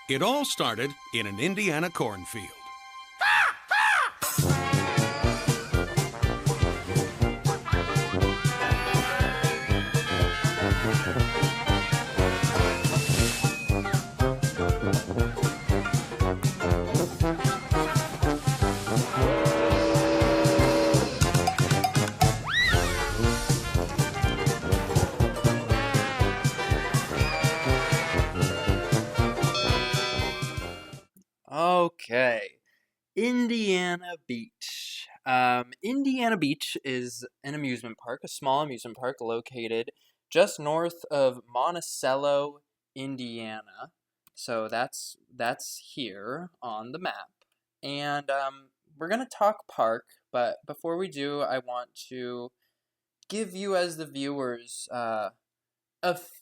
It all started in an Indiana cornfield. Okay, Indiana Beach. Indiana Beach is an amusement park, a small amusement park located just north of Monticello, Indiana. So that's here on the map. And we're gonna talk park, but before we do, I want to give you as the viewers a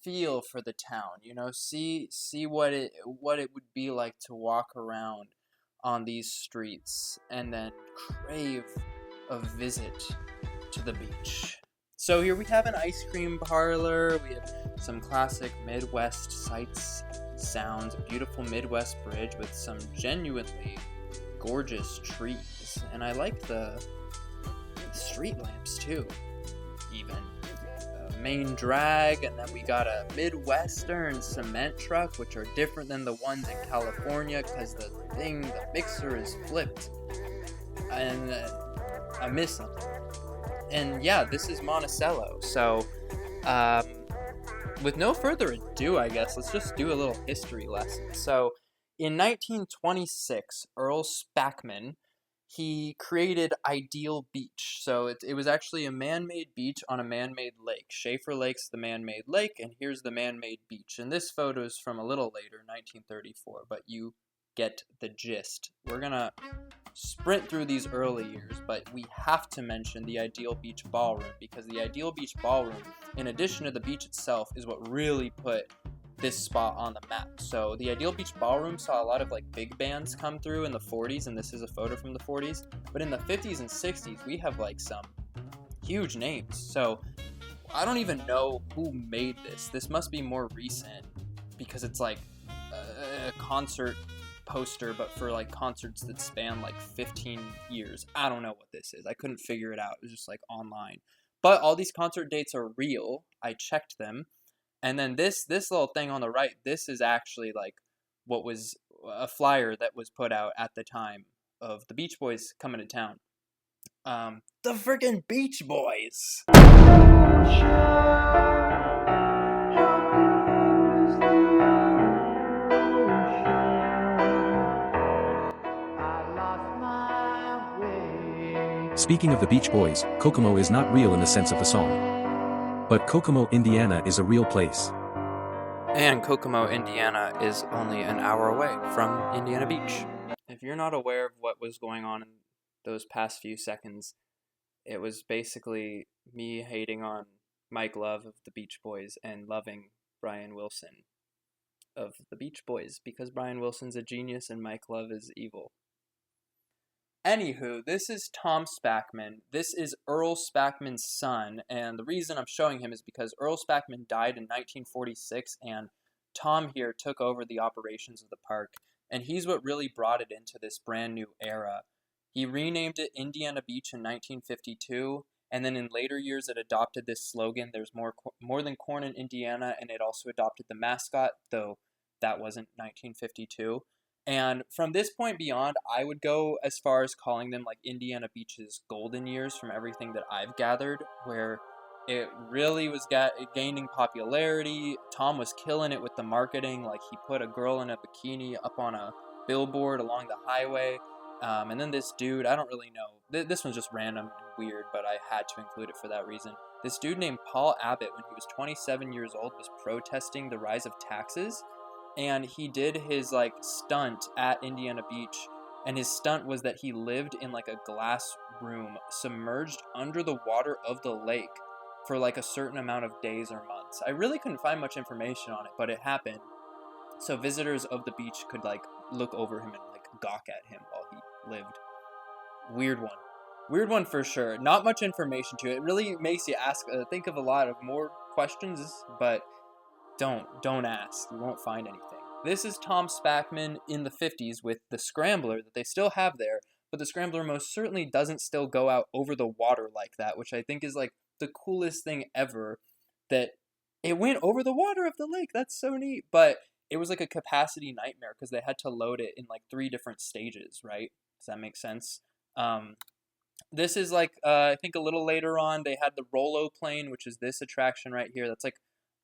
feel for the town. See what it would be like to walk around on these streets and then crave a visit to the beach. So here we have an ice cream parlor. We have some classic Midwest sights, sounds, a beautiful Midwest bridge with some genuinely gorgeous trees, and I like the street lamps too, even. Main drag, and then we got a Midwestern cement truck, which are different than the ones in California because the mixer is flipped, and I miss them. And yeah, this is Monticello. So with no further ado, I guess let's just do a little history lesson. So in 1926, Earl Spackman, he created Ideal Beach. So it was actually a man-made beach on a man-made lake. Schaefer Lake's the man-made lake, and here's the man-made beach. And this photo is from a little later, 1934, but you get the gist. We're gonna sprint through these early years, but we have to mention the Ideal Beach Ballroom, because the Ideal Beach Ballroom, in addition to the beach itself, is what really put this spot on the map. So the Ideal Beach Ballroom saw a lot of big bands come through in the 40s, and this is a photo from the 40s. But in the 50s and 60s, we have some huge names. So I don't even know who made this. This must be more recent because it's a concert poster, but for concerts that span 15 years. I don't know what this is. I couldn't figure it out. It was just online. But all these concert dates are real. I checked them. And then this little thing on the right, this is actually what was a flyer that was put out at the time of the Beach Boys coming to town. The freaking Beach Boys! Speaking of the Beach Boys, Kokomo is not real in the sense of the song. But Kokomo, Indiana is a real place. And Kokomo, Indiana is only an hour away from Indiana Beach. If you're not aware of what was going on in those past few seconds, it was basically me hating on Mike Love of the Beach Boys and loving Brian Wilson of the Beach Boys, because Brian Wilson's a genius and Mike Love is evil. Anywho, this is Tom Spackman. This is Earl Spackman's son, and the reason I'm showing him is because Earl Spackman died in 1946, and Tom here took over the operations of the park, and he's what really brought it into this brand new era. He renamed it Indiana Beach in 1952, and then in later years it adopted this slogan, "There's more than corn in Indiana," and it also adopted the mascot, though that wasn't 1952. And from this point beyond, I would go as far as calling them Indiana Beach's golden years from everything that I've gathered, where it really was gaining popularity. Tom was killing it with the marketing. He put a girl in a bikini up on a billboard along the highway. And then this dude, I don't really know. This one's just random and weird, but I had to include it for that reason. This dude named Paul Abbott, when he was 27 years old, was protesting the rise of taxes. And he did his stunt at Indiana Beach, and his stunt was that he lived in a glass room submerged under the water of the lake for a certain amount of days or months. I really couldn't find much information on it, but it happened. So visitors of the beach could look over him and gawk at him while he lived. Weird one for sure. Not much information to it. It really makes you think of a lot of more questions, but don't ask. You won't find anything. This is Tom Spackman in the 50s with the Scrambler that they still have there, but the Scrambler most certainly doesn't still go out over the water like that, which I think is like the coolest thing ever, that it went over the water of the lake. That's so neat. But it was like a capacity nightmare because they had to load it in like 3 different stages, right? Does that make sense? This is like, I think a little later on, they had the Rollo plane, which is this attraction right here. That's like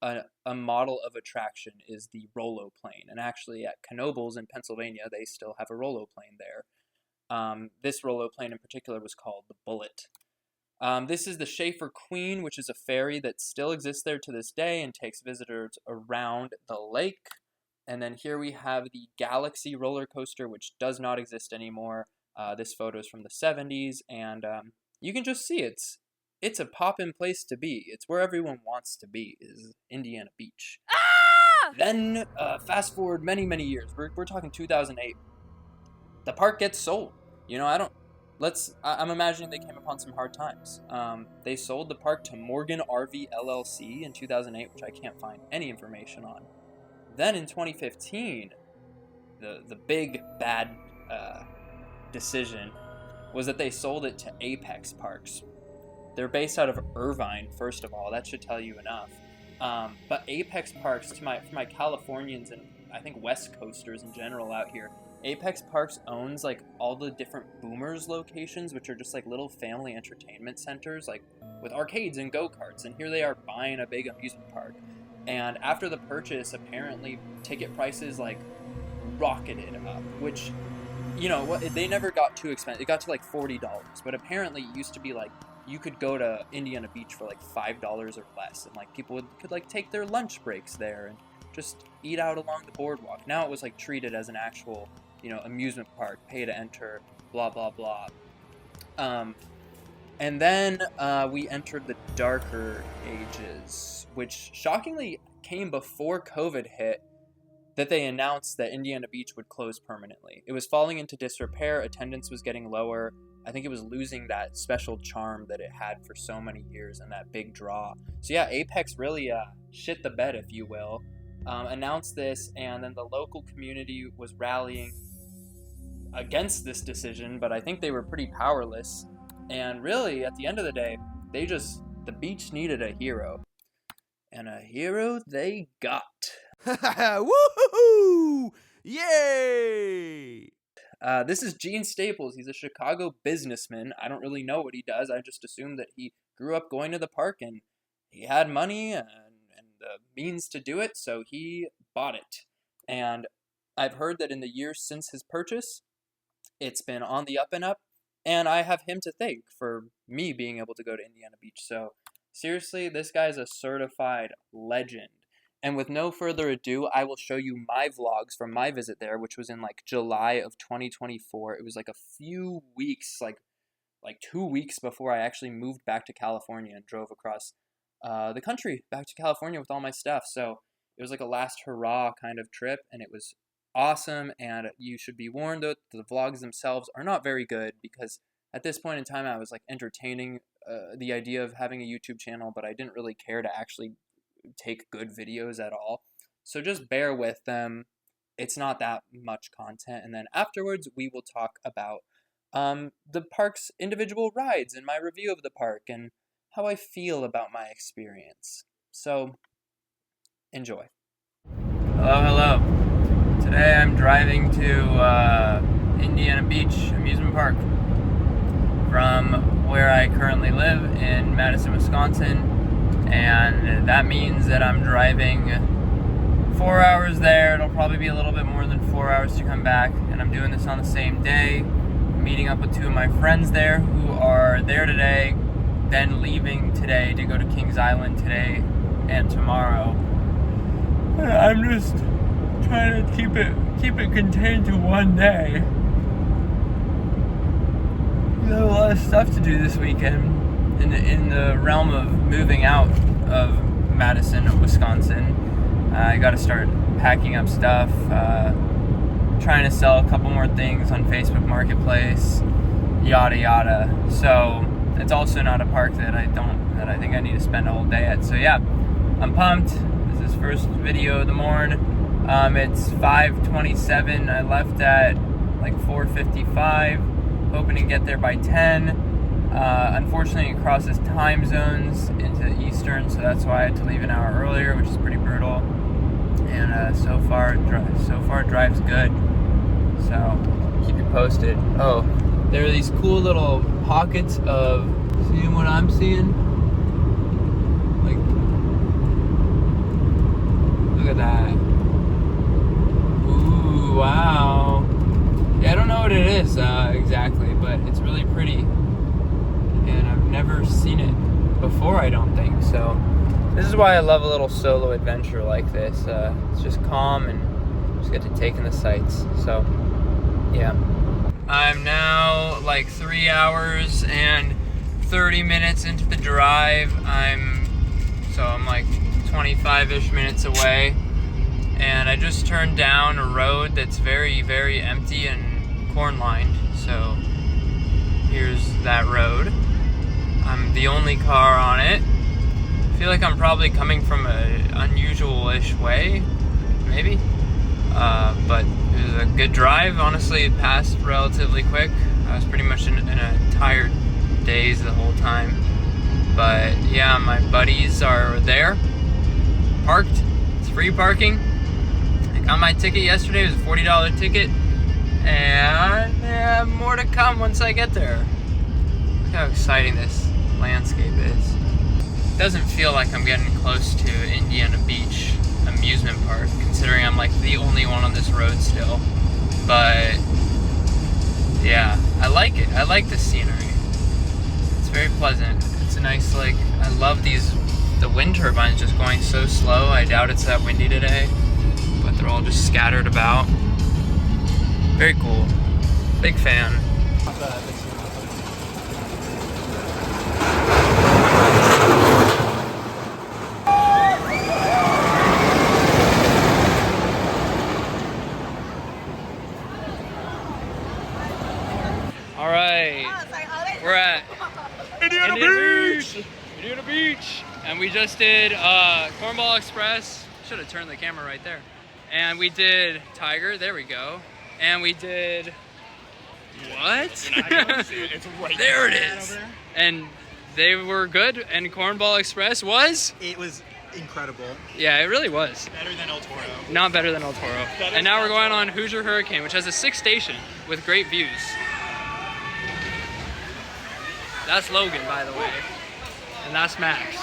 a model of attraction is the Rollo plane. And actually at Knoebels in Pennsylvania, they still have a Rollo plane there. This Rollo plane in particular was called the Bullet. This is the Schaefer Queen, which is a ferry that still exists there to this day and takes visitors around the lake. And then here we have the Galaxy roller coaster, which does not exist anymore. This photo is from the 70s, and you can just see it's a pop-in place to be. It's where everyone wants to be, is Indiana Beach. Ah! Then, fast forward many, many years. We're talking 2008. The park gets sold. You know, I'm imagining they came upon some hard times. They sold the park to Morgan RV LLC in 2008, which I can't find any information on. Then in 2015, the big bad decision was that they sold it to Apex Parks. They're based out of Irvine, first of all. That should tell you enough. But Apex Parks, for my Californians and I think West Coasters in general out here, Apex Parks owns like all the different Boomers locations, which are just like little family entertainment centers, like with arcades and go-karts. And here they are buying a big amusement park. And after the purchase, apparently ticket prices like rocketed up, which, you know, they never got too expensive. It got to like $40, but apparently it used to be like you could go to Indiana Beach for like $5 or less, and like people could like take their lunch breaks there and just eat out along the boardwalk. Now it was like treated as an actual, you know, amusement park, pay to enter, blah blah blah. And then we entered the darker ages, which shockingly came before COVID hit, that they announced that Indiana Beach would close permanently. It was falling into disrepair, attendance was getting lower. I think it was losing that special charm that it had for so many years and that big draw. So yeah, Apex really shit the bed, if you will. Announced this, and then the local community was rallying against this decision, but I think they were pretty powerless. And really, at the end of the day, the beach needed a hero. And a hero they got. Woohoo! Yay! This is Gene Staples. He's a Chicago businessman. I don't really know what he does. I just assumed that he grew up going to the park and he had money and the means to do it, so he bought it. And I've heard that in the years since his purchase, it's been on the up and up, and I have him to thank for me being able to go to Indiana Beach. So seriously, this guy's a certified legend. And with no further ado, I will show you my vlogs from my visit there, which was in like July of 2024. It was like a few weeks, like 2 weeks before I actually moved back to California and drove across the country back to California with all my stuff. So it was like a last hurrah kind of trip, and it was awesome. And you should be warned that the vlogs themselves are not very good, because at this point in time I was like entertaining the idea of having a YouTube channel, but I didn't really care to actually take good videos at all. So just bear with them. It's not that much content. And then afterwards we will talk about the park's individual rides and my review of the park and how I feel about my experience. So enjoy. Hello. Today I'm driving to Indiana Beach Amusement Park from where I currently live in Madison, Wisconsin. And that means that I'm driving 4 hours there. It'll probably be a little bit more than 4 hours to come back. And I'm doing this on the same day, meeting up with 2 of my friends there who are there today, then leaving today to go to Kings Island today and tomorrow. I'm just trying to keep it contained to one day. We have a lot of stuff to do this weekend. In the realm of moving out of Madison, Wisconsin, I got to start packing up stuff, trying to sell a couple more things on Facebook Marketplace, yada yada. So it's also not a park that I think I need to spend a whole day at. So yeah, I'm pumped. This is first video of the morning. It's 5:27. I left at like 4:55, hoping to get there by 10. Unfortunately, it crosses time zones into Eastern, so that's why I had to leave an hour earlier, which is pretty brutal. And so far drive's good. So keep you posted. Oh, there are these cool little pockets of seeing what I'm seeing. Like, look at that. Ooh, wow. Yeah, I don't know what it is exactly, but it's really pretty. And I've never seen it before, I don't think. So this is why I love a little solo adventure like this. It's just calm and just get to take in the sights. So, yeah. I'm now like 3 hours and 30 minutes into the drive. I'm like 25-ish minutes away. And I just turned down a road that's very, very empty and corn-lined. So here's that road. I'm the only car on it. I feel like I'm probably coming from an unusual-ish way, maybe. But it was a good drive. Honestly, it passed relatively quick. I was pretty much in a tired daze the whole time. But yeah, my buddies are there, parked. It's free parking. I got my ticket yesterday. It was a $40 ticket. And more to come once I get there. Look how exciting this landscape is. It doesn't feel like I'm getting close to Indiana Beach amusement park, considering I'm like the only one on this road still. But yeah, I like it. I like the scenery. It's very pleasant. It's a nice, like, I love the wind turbines just going so slow. I doubt it's that windy today, but they're all just scattered about. Very cool. Big fan. All right, we're at Indiana Beach, and we just did Cornball Express. Should have turned the camera right there. And we did Tiger. There we go. And we did what? You're not gonna see it. It's right there. It is. And they were good. And Cornball Express was? It was incredible. Yeah, it really was. Better than El Toro. Not better than El Toro. And now we're going on Hoosier Hurricane, which has a 6th station with great views. That's Logan, by the way. And that's Max.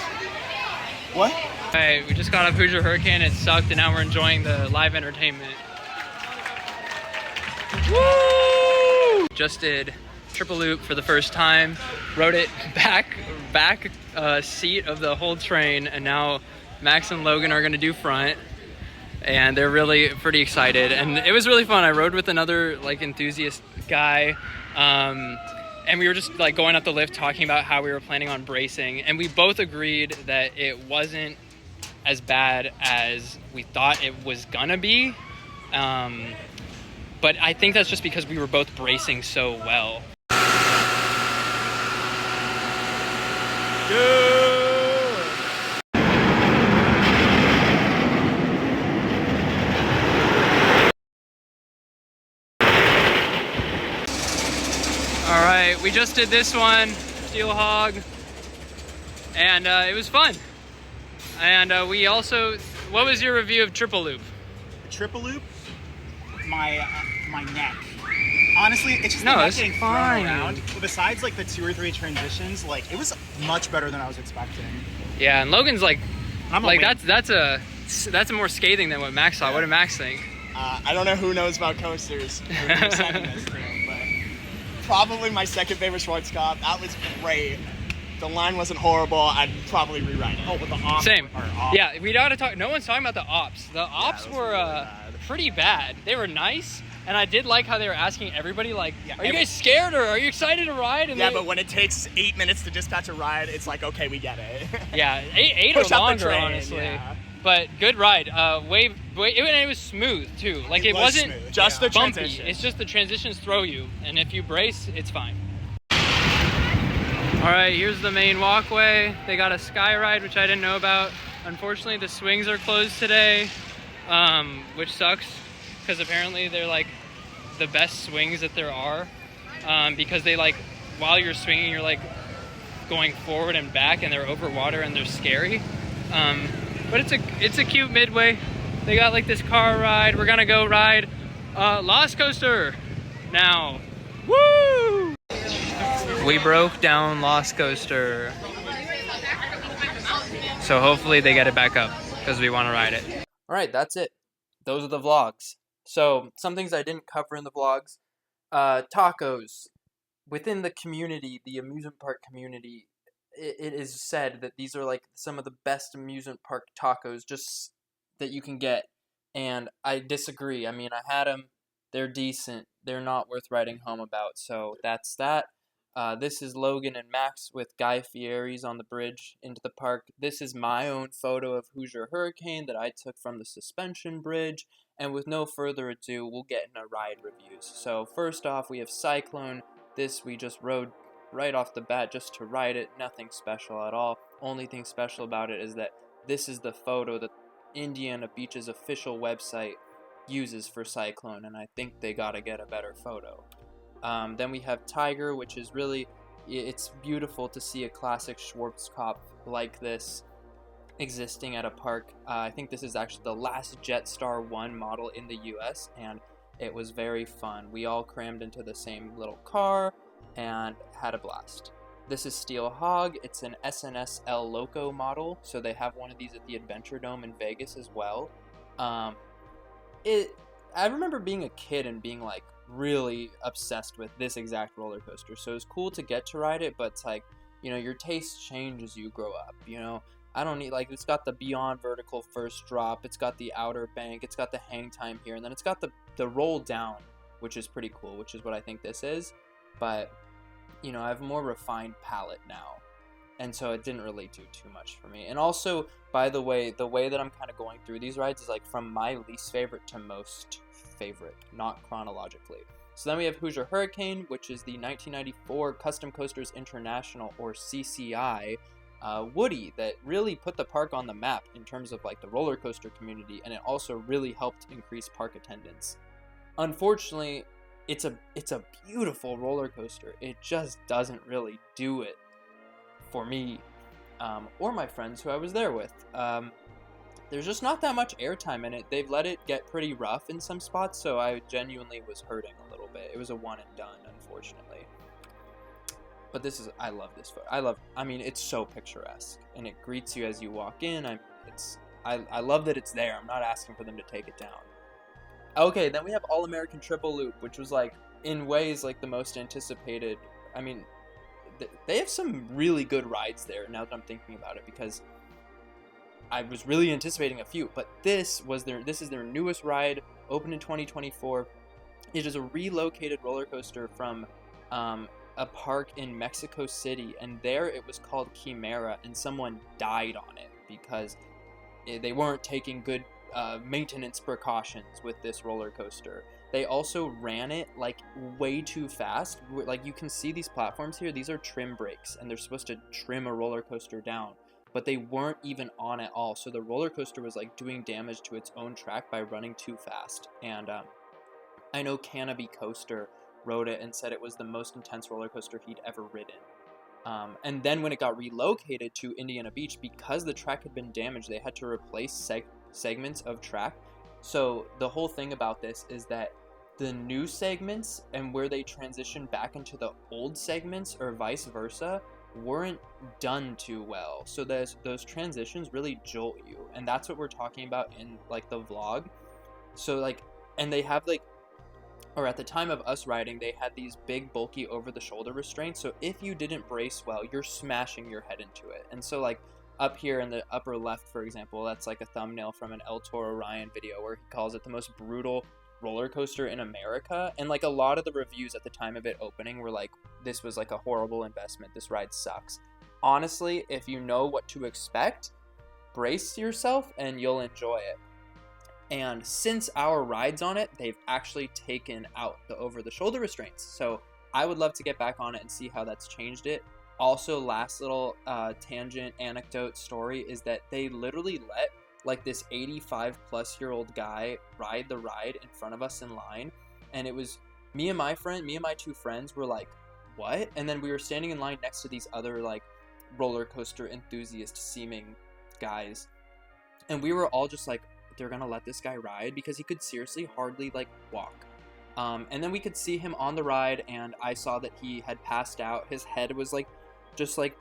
What? Hey, we just got off Hoosier Hurricane. It sucked, and now we're enjoying the live entertainment. Woo! Just did triple loop for the first time. Rode it back seat of the whole train, and now Max and Logan are gonna do front. And they're really pretty excited. And it was really fun. I rode with another like enthusiast guy. And we were just like going up the lift talking about how we were planning on bracing, and we both agreed that it wasn't as bad as we thought it was gonna be. But I think that's just because we were both bracing so well. All right, we just did this one, Steel Hog, and it was fun. And we also, what was your review of Triple Loop? Triple loop? My neck. Honestly, it's just No, not it's getting fine. thrown around. Besides like the 2 or 3 transitions, like it was much better than I was expecting. Yeah, and Logan's like I'm that's a more scathing than what Max saw. Yeah. What did Max think? I don't know who knows about coasters. Who you're sending this to, but probably my second favorite Schwarzkopf. That was great. The line wasn't horrible. I'd probably rewrite it. Oh, but the ops Same. are off. Yeah, we gotta talk. No one's talking about the ops. The ops those were were really bad. pretty bad. They were nice, and I did like how they were asking everybody, like, Yeah, "Are you guys scared or are you excited to ride?" And Yeah, they, but when it takes 8 minutes to dispatch a ride, it's like, okay, we get it. yeah, eight or Push up the longer, train, honestly. yeah. But good ride. It was smooth too. Like it was wasn't smooth, just the bumpy. transition. It's just the transitions throw you, and if you brace, it's fine. All right, here's the main walkway. They got a sky ride, which I didn't know about. Unfortunately, the swings are closed today. which sucks because apparently they're like the best swings that there are, because they like, while you're swinging, you're like going forward and back, and they're over water and they're scary. But it's a cute midway. They got like this car ride. We're gonna go ride Lost Coaster now. Woo! We broke down Lost Coaster, so hopefully they get it back up because we want to ride it. All right, that's it. Those are the vlogs. So some things I didn't cover in the vlogs. Tacos. Within the community, the amusement park community, it is said that these are like some of the best amusement park tacos just that you can get. And I disagree. I mean, I had them. They're decent. They're not worth writing home about. So that's that. This is Logan and Max with Guy Fieri's on the bridge into the park. This is my own photo of Hoosier Hurricane that I took from the suspension bridge. And with no further ado, we'll get into ride reviews. So first off, we have Cyclone. This we just rode right off the bat just to ride it. Nothing special at all. Only thing special about it is that this is the photo that Indiana Beach's official website uses for Cyclone, and I think they gotta get a better photo. Then we have Tiger, which is really, it's beautiful to see a classic Schwarzkopf like this existing at a park. I think this is actually the last Jetstar 1 model in the US, and it was very fun. We all crammed into the same little car and had a blast. This is Steel Hog. It's an SNS El Loco model, so they have one of these at the Adventure Dome in Vegas as well. I remember being a kid and being like really obsessed with this exact roller coaster, so it was cool to get to ride it, but it's like, you know, your taste changes as you grow up, you know? I don't need, like, it's got the Beyond Vertical first drop, it's got the Outer Bank, it's got the hang time here, and then it's got the roll down, which is pretty cool, which is what I think this is. But, you know, I have a more refined palette now, and so it didn't really do too much for me. And also, by the way that I'm kind of going through these rides is like from my least favorite to most favorite, not chronologically. So then we have Hoosier Hurricane, which is the 1994 Custom Coasters International, or CCI, Woody, that really put the park on the map in terms of like the roller coaster community, and it also really helped increase park attendance. Unfortunately, it's a beautiful roller coaster. It just doesn't really do it for me or my friends who I was there with. There's just not that much airtime in it. They've let it get pretty rough in some spots, so I genuinely was hurting a little bit. It was a one and done, unfortunately. But I love this photo. I mean, it's so picturesque, and it greets you as you walk in. I love that it's there. I'm not asking for them to take it down. Okay, then we have All American Triple Loop, which was like, in ways, like the most anticipated. I mean, they have some really good rides there now that I'm thinking about it, because I was really anticipating a few, but this is their newest ride, opened in 2024. It is a relocated roller coaster from a park in Mexico City, and there it was called Chimera, and someone died on it because they weren't taking good maintenance precautions with this roller coaster. They also ran it like way too fast. Like, you can see these platforms here, these are trim brakes, and they're supposed to trim a roller coaster down, but they weren't even on at all. So the roller coaster was like doing damage to its own track by running too fast. And I know Canopy Coaster rode it and said it was the most intense roller coaster he'd ever ridden. And then when it got relocated to Indiana Beach, because the track had been damaged, they had to replace segments of track. So the whole thing about this is that the new segments and where they transitioned back into the old segments, or vice versa, weren't done too well. So those transitions really jolt you, and that's what we're talking about in like the vlog. So like, and they have like, or at the time of us riding, they had these big bulky over the shoulder restraints, so if you didn't brace well, you're smashing your head into it. And so like up here in the upper left, for example, that's like a thumbnail from an El Toro Ryan video where he calls it the most brutal roller coaster in America. And like a lot of the reviews at the time of it opening were like, this was like a horrible investment, this ride sucks. Honestly, if you know what to expect, brace yourself and you'll enjoy it. And since our rides on it, they've actually taken out the over the shoulder restraints, so I would love to get back on it and see how that's changed it. Also, last little tangent anecdote story is that they literally let like this 85-plus-year-old guy ride the ride in front of us in line, and it was me and my two friends were like, what? And then we were standing in line next to these other like roller coaster enthusiast seeming guys, and we were all just like, they're gonna let this guy ride, because he could seriously hardly like walk. And then we could see him on the ride, and I saw that he had passed out. His head was like just like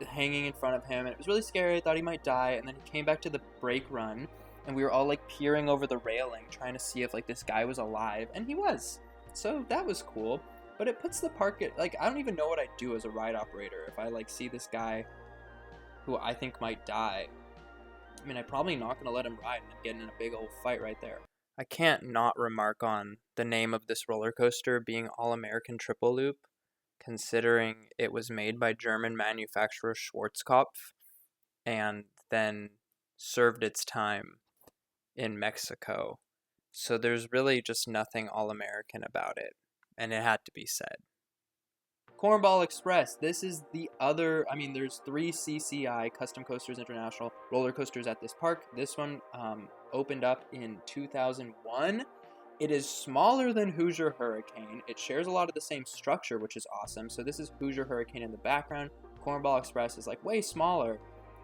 hanging in front of him, and it was really scary. I thought he might die. And then he came back to the brake run, and we were all like peering over the railing trying to see if like this guy was alive, and he was. So that was cool. But it puts the park at like, I don't even know what I'd do as a ride operator if I like see this guy who I think might die. I mean, I'm probably not going to let him ride and get in a big old fight right there. I can't not remark on the name of this roller coaster being All-American Triple Loop, considering it was made by German manufacturer Schwarzkopf and then served its time in Mexico. So there's really just nothing All-American about it, and it had to be said. Cornball Express. This is the other, I mean, there's 3 CCI, Custom Coasters International, roller coasters at this park. This one opened up in 2001. It is smaller than Hoosier Hurricane. It shares a lot of the same structure, which is awesome. So this is Hoosier Hurricane in the background. Cornball Express is like way smaller,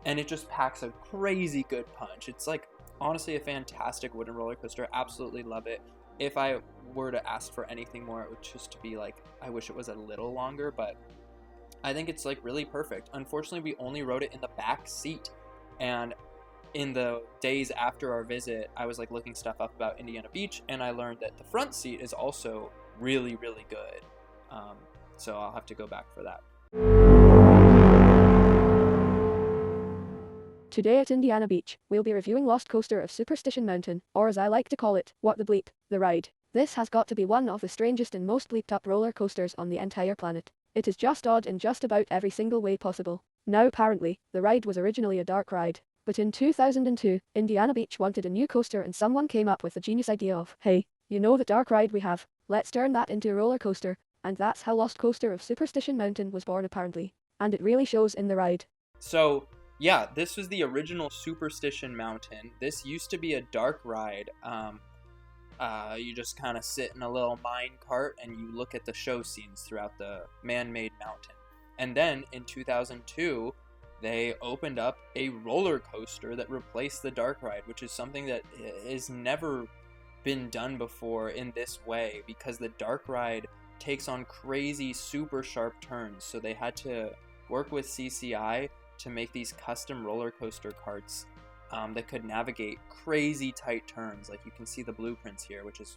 and it just packs a crazy good punch. It's like honestly a fantastic wooden roller coaster. Absolutely love it. If I were to ask for anything more, it would just be like, I wish it was a little longer, but I think it's like really perfect. Unfortunately, we only rode it in the back seat, and in the days after our visit, I was like looking stuff up about Indiana Beach, and I learned that the front seat is also really, really good. So I'll have to go back for that. Today at Indiana Beach, we'll be reviewing Lost Coaster of Superstition Mountain, or as I like to call it, what the bleep, the ride. This has got to be one of the strangest and most bleeped up roller coasters on the entire planet. It is just odd in just about every single way possible. Now apparently, the ride was originally a dark ride, but in 2002, Indiana Beach wanted a new coaster, and someone came up with the genius idea of, hey, you know the dark ride we have, let's turn that into a roller coaster, and that's how Lost Coaster of Superstition Mountain was born apparently. And it really shows in the ride. So, yeah, this was the original Superstition Mountain. This used to be a dark ride. You just kind of sit in a little mine cart and you look at the show scenes throughout the man-made mountain. And then in 2002, they opened up a roller coaster that replaced the dark ride, which is something that has never been done before in this way, because the dark ride takes on crazy super sharp turns. So they had to work with CCI to make these custom roller coaster carts that could navigate crazy tight turns. Like you can see the blueprints here, which is,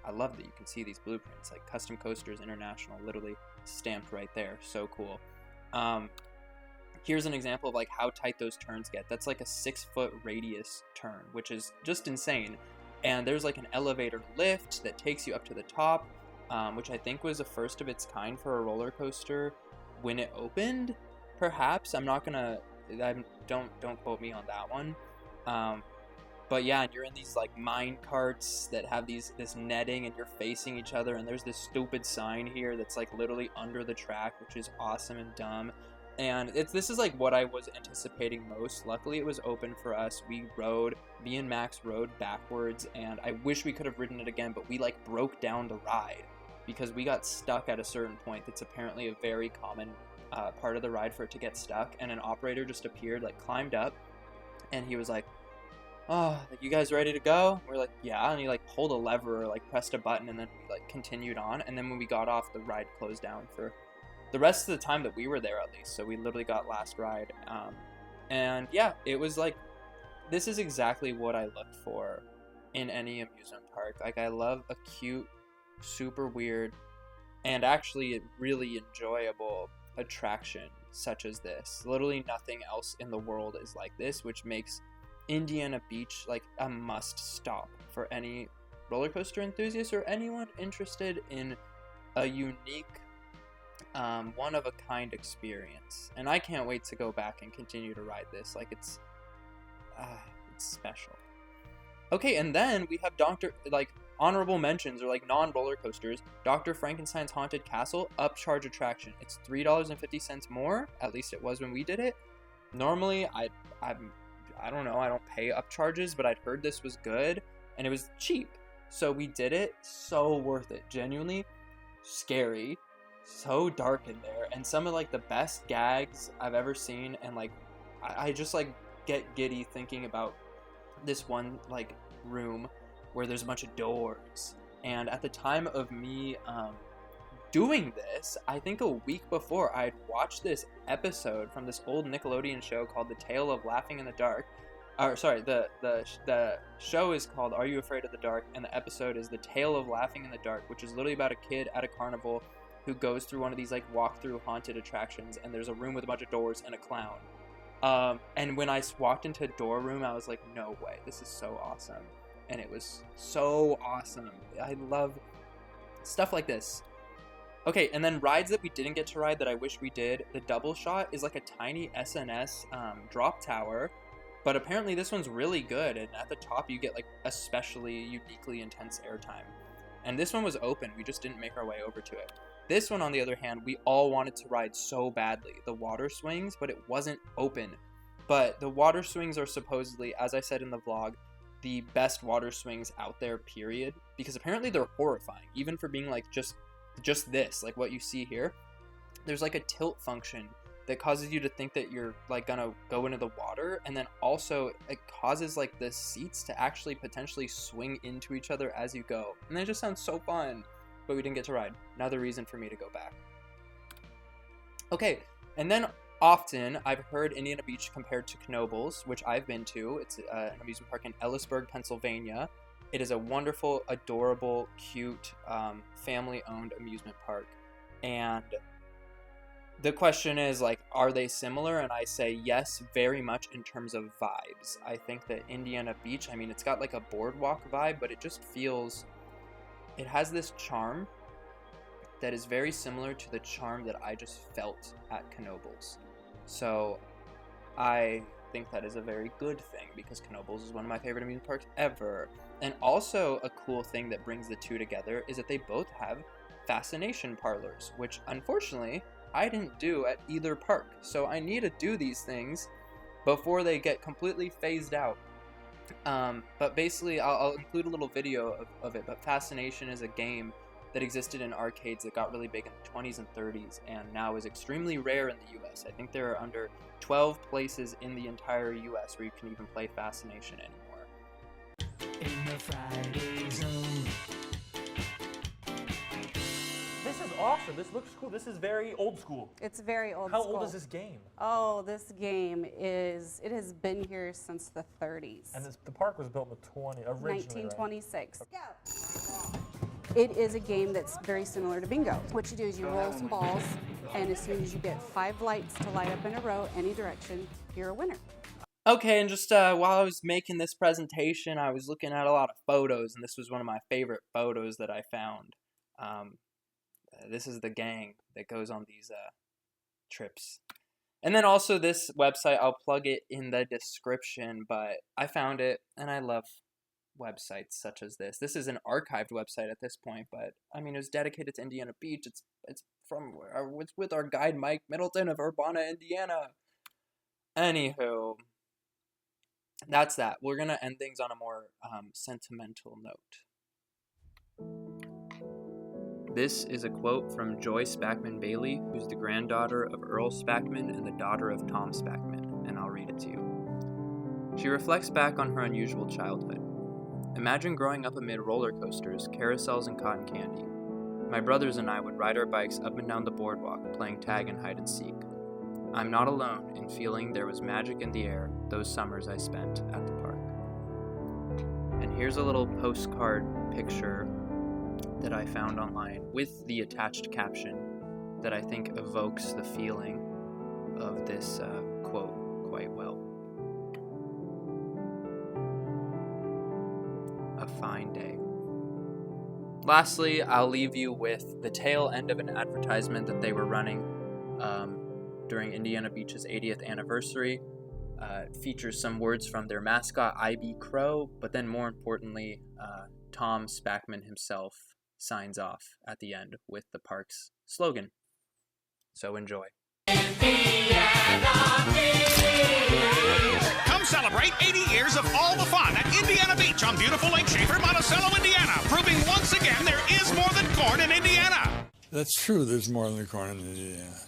I love that you can see these blueprints, like Custom Coasters International, literally stamped right there. So cool. Here's an example of like how tight those turns get. That's like a 6-foot radius turn, which is just insane. And there's like an elevator lift that takes you up to the top, which I think was the first of its kind for a roller coaster when it opened. Perhaps, I'm not gonna, don't quote me on that one. But yeah, and you're in these like mine carts that have this netting, and you're facing each other, and there's this stupid sign here that's like literally under the track, which is awesome and dumb. And this is like what I was anticipating most. Luckily it was open for us. Me and Max rode backwards, and I wish we could have ridden it again, but we like broke down the ride because we got stuck at a certain point. That's apparently a very common part of the ride for it to get stuck, and an operator just appeared, like climbed up, and he was like, oh, like, you guys ready to go? We're like, yeah. And he like pulled a lever or like pressed a button, and then we like continued on. And then when we got off, the ride closed down for the rest of the time that we were there, at least. So we literally got last ride. And yeah, it was like, this is exactly what I look for in any amusement park. Like, I love a cute, super weird, and actually really enjoyable attraction such as this. Literally nothing else in the world is like this, which makes Indiana Beach like a must stop for any roller coaster enthusiast or anyone interested in a unique, one of a kind experience. And I can't wait to go back and continue to ride this. Like, it's special. Okay, and then we have honorable mentions, or like non-roller coasters. Dr. Frankenstein's Haunted Castle, upcharge attraction. It's $3.50 more, at least it was when we did it. Normally, I I don't know, I don't pay upcharges, but I'd heard this was good and it was cheap. So we did it. So worth it. Genuinely scary. So dark in there. And some of like the best gags I've ever seen. And like, I just like get giddy thinking about this one like room where there's a bunch of doors. And at the time of me doing this, I think a week before, I had watched this episode from this old Nickelodeon show called The Tale of Laughing in the Dark. The show is called Are You Afraid of the Dark? And the episode is The Tale of Laughing in the Dark, which is literally about a kid at a carnival who goes through one of these like walk-through haunted attractions, and there's a room with a bunch of doors and a clown. And when I walked into a door room, I was like, no way, this is so awesome. And it was so awesome. I love stuff like this. Okay, and then rides that we didn't get to ride that I wish we did. The Double Shot is like a tiny SNS drop tower, but apparently this one's really good, and at the top you get like especially uniquely intense airtime. And this one was open, we just didn't make our way over to it. This one, on the other hand, we all wanted to ride so badly, the water swings, but it wasn't open. But the water swings are supposedly, as I said in the vlog, the best water swings out there, period, because apparently they're horrifying, even for being like just this, like what you see here. There's like a tilt function that causes you to think that you're like gonna go into the water, and then also it causes like the seats to actually potentially swing into each other as you go, and that just sounds so fun. But we didn't get to ride. Another reason for me to go back. Okay, and then often I've heard Indiana Beach compared to Knoebels, which I've been to. It's an amusement park in Ellisburg, Pennsylvania. It is a wonderful, adorable, cute, family-owned amusement park. And the question is, like, are they similar? And I say yes, very much in terms of vibes. I think that Indiana Beach, I mean, it's got like a boardwalk vibe, but it just feels... It has this charm that is very similar to the charm that I just felt at Knoebels. So I think that is a very good thing, because Knoebels is one of my favorite amusement parks ever. And also a cool thing that brings the two together is that they both have fascination parlors, which unfortunately I didn't do at either park. So I need to do these things before they get completely phased out. But basically, I'll include a little video of it, but Fascination is a game that existed in arcades that got really big in the 20s and 30s, and now is extremely rare in the US. I think there are under 12 places in the entire US where you can even play Fascination anymore. In the Friday Zone. This is awesome. This looks cool. This is very old school. It's very old How school. How old is this game? Oh, this game it has been here since the 30s. And the park was built in the originally, 1926. Right? Yeah. It is a game that's very similar to bingo. What you do is you roll some balls, and as soon as you get 5 lights to light up in a row, any direction, you're a winner. Okay, and just while I was making this presentation, I was looking at a lot of photos, and this was one of my favorite photos that I found. This is the gang that goes on these trips. And then also this website, I'll plug it in the description, but I found it, and I love websites such as this. This is an archived website at this point, but I mean, it's dedicated to Indiana Beach. It's with our guide Mike Middleton of Urbana, Indiana. Anywho, that's that. We're gonna end things on a more sentimental note. This is a quote from Joy Spackman Bailey, who's the granddaughter of Earl Spackman and the daughter of Tom Spackman, and I'll read it to you. She reflects back on her unusual childhood. Imagine growing up amid roller coasters, carousels, and cotton candy. My brothers and I would ride our bikes up and down the boardwalk, playing tag and hide and seek. I'm not alone in feeling there was magic in the air those summers I spent at the park. And here's a little postcard picture that I found online with the attached caption that I think evokes the feeling of this quote quite well. A fine day. Lastly, I'll leave you with the tail end of an advertisement that they were running during Indiana Beach's 80th anniversary. It features some words from their mascot, I.B. Crow, but then more importantly, Tom Spackman himself signs off at the end with the park's slogan. So enjoy. Come celebrate 80 years of all the fun at Indiana Beach on beautiful Lake Shafer, Monticello, Indiana, proving once again there is more than corn in Indiana. That's true, there's more than corn in Indiana.